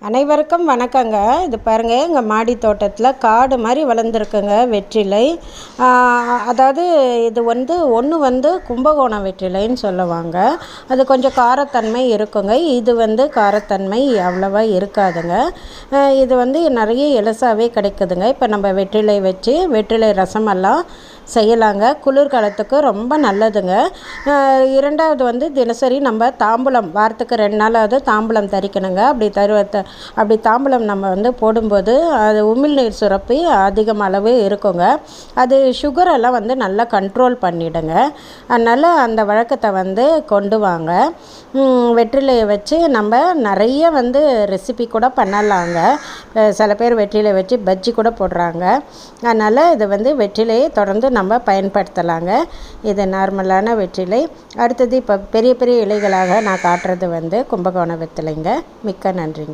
அனைவருக்கும் வணக்கங்க. இது பாருங்கள், எங்கள் மாடி தோட்டத்தில் காடு மாதிரி வளர்ந்துருக்குங்க வெற்றிலை. அதாவது இது ஒன்று கும்பகோணம் வெற்றிலைன்னு சொல்லுவாங்க. அது கொஞ்சம் காரத்தன்மை இருக்குங்க. இது காரத்தன்மை அவ்வளோவா இருக்காதுங்க. இது நிறைய இலசாவே கிடைக்குதுங்க. இப்போ நம்ம வெற்றிலை வச்சு வெற்றிலை ரசமெல்லாம் செய்யலாங்க. குளிர்காலத்துக்கு ரொம்ப நல்லதுங்க. இரண்டாவது தினசரி நம்ம தாம்பூலம் வாரத்துக்கு 2 நாளாவது தாம்பூலம் தரிக்கணுங்க. அப்படி தாம்பூலம் நம்ம போடும்போது அது உமிழ்நீர் சுரப்பி அதிகம் அளவு இருக்குங்க. அது சுகரெல்லாம் நல்லா கண்ட்ரோல் பண்ணிவிடுங்க. அதனால் அந்த வழக்கத்தை கொண்டு வாங்க. வெற்றிலையை வச்சு நம்ம நிறைய ரெசிபி கூட பண்ணலாங்க. சில பேர் வெற்றிலை வச்சு பஜ்ஜி கூட போடுறாங்க. அதனால் இது வெற்றிலையை தொடர்ந்து நம்ம பயன்படுத்தலாங்க. இது நார்மலான வெற்றிலை. அடுத்தது இப்போ பெரிய பெரிய இலைகளாக நான் காட்டுறது கும்பகோணம் வெற்றிலைங்க. மிக்க நன்றிங்க.